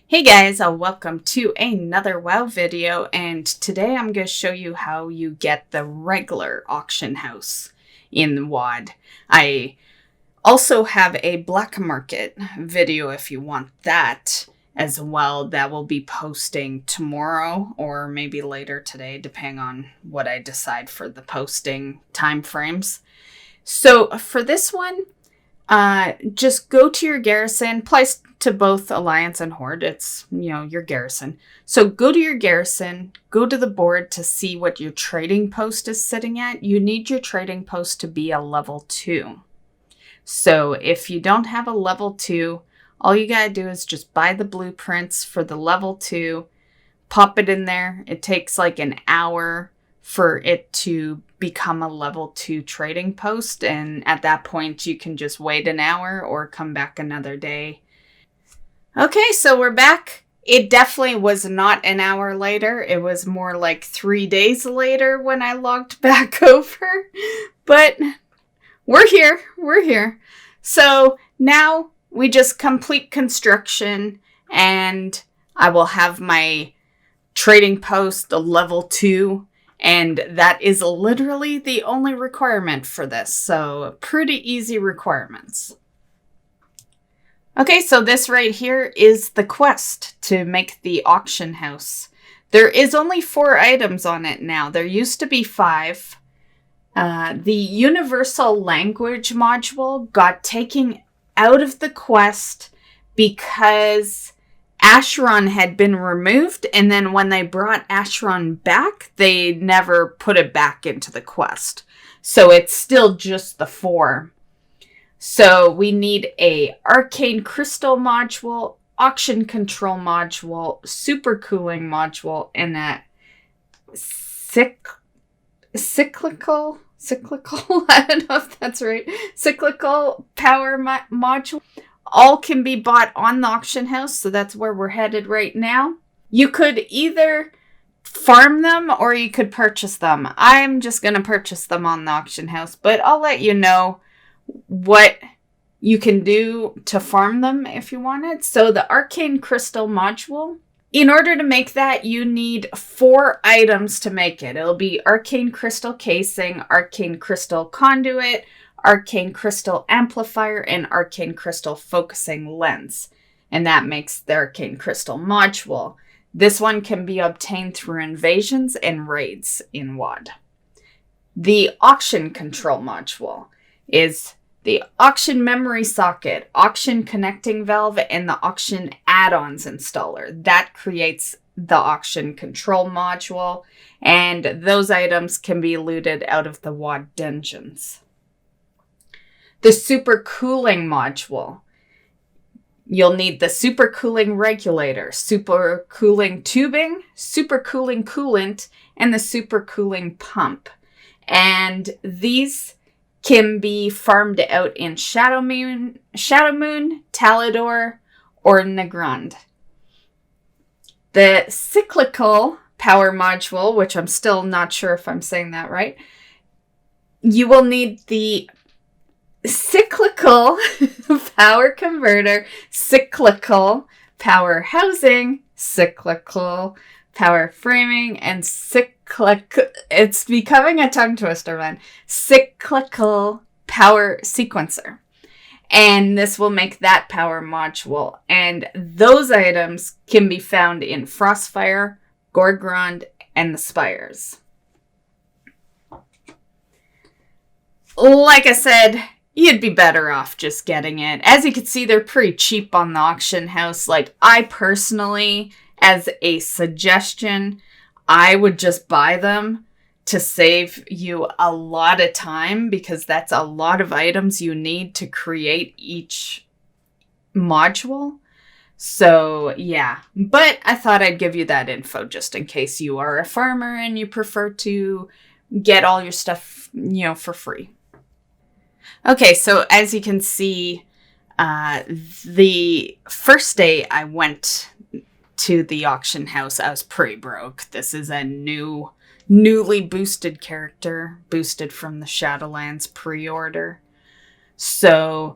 Hey guys, welcome to another WoW video, and today I'm going to show you how you get the regular auction house in WoD. I also have a black market video if you want that as well. That will be posting tomorrow or maybe later today, depending on what I decide for the posting time frames. So for this one, just go to your Garrison, place to both Alliance and Horde. It's, your Garrison. So go to your Garrison, go to the board to see what your trading post is sitting at. You need your trading post to be a level 2. So if you don't have a level 2, all you gotta do is just buy the blueprints for the level 2, pop it in there. It takes like an hour for it to become a level 2 trading post, and at that point you can just wait an hour or come back another day. Okay, so we're back. It definitely was not an hour later. It was more like 3 days later when I logged back over. But we're here. So now we just complete construction and I will have my trading post, the level 2. And that is literally the only requirement for this. So pretty easy requirements. Okay, so this right here is the quest to make the auction house. There is only 4 items on it now. There used to be 5. The universal language module got taken out of the quest because Acheron had been removed, and then when they brought Acheron back, they never put it back into the quest. So it's still just the 4. So we need a arcane crystal module, auction control module, super cooling module, and a cyclical, I don't know if that's right, cyclical power module. All can be bought on the auction house, so that's where we're headed right now. You could either farm them or you could purchase them. I'm just going to purchase them on the auction house, but I'll let you know what you can do to farm them if you want it. So the arcane crystal module, in order to make that, you need 4 items to make it. It'll be arcane crystal casing, arcane crystal conduit, arcane crystal amplifier, and arcane crystal focusing lens. And that makes the arcane crystal module. This one can be obtained through invasions and raids in WoD. The auction control module is the auction memory socket, auction connecting valve, and the auction add-ons installer. That creates the auction control module, and those items can be looted out of the WoD dungeons. The super cooling module. You'll need the super cooling regulator, super cooling tubing, super cooling coolant, and the super cooling pump. And these can be farmed out in Shadowmoon, Talador, or Nagrand. The cyclical power module, which I'm still not sure if I'm saying that right, you will need the cyclical power converter, cyclical power housing, cyclical power framing, and it's becoming a tongue twister, man. Cyclical power sequencer. And this will make that power module. And those items can be found in Frostfire, Gorgrond, and the Spires. Like I said, you'd be better off just getting it. As you can see, they're pretty cheap on the auction house. Like, I personally, as a suggestion, I would just buy them to save you a lot of time, because that's a lot of items you need to create each module. So, yeah. But I thought I'd give you that info just in case you are a farmer and you prefer to get all your stuff, for free. Okay, so as you can see, the first day I went to the auction house, I was pretty broke. This is a newly boosted character, boosted from the Shadowlands pre-order. So,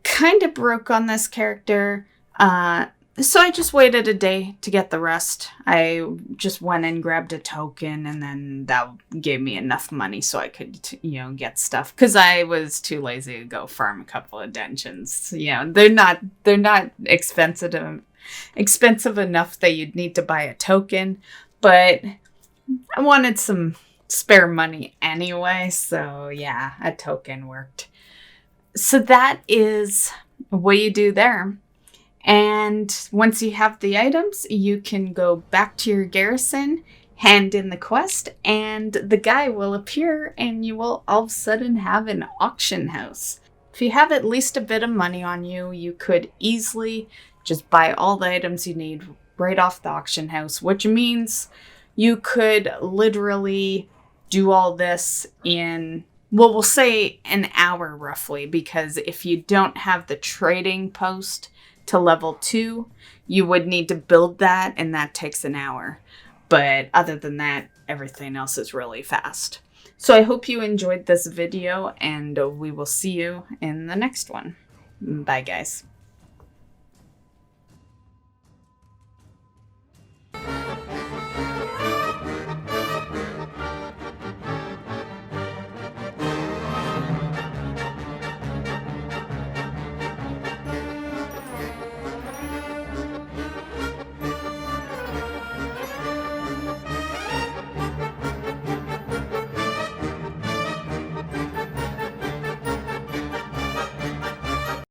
kind of broke on this character. So I just waited a day to get the rest. I just went and grabbed a token, and then that gave me enough money so I could, get stuff. Because I was too lazy to go farm a couple of dungeons. They're not expensive enough that you'd need to buy a token, but I wanted some spare money anyway, so yeah, a token worked. So that is what you do there. And once you have the items, you can go back to your garrison, hand in the quest, and the guy will appear and you will all of a sudden have an auction house. If you have at least a bit of money on you, you could easily just buy all the items you need right off the auction house, which means you could literally do all this in, well, we'll say an hour roughly, because if you don't have the trading post to level 2, you would need to build that, and that takes an hour. But other than that, everything else is really fast. So I hope you enjoyed this video, and we will see you in the next one. Bye, guys.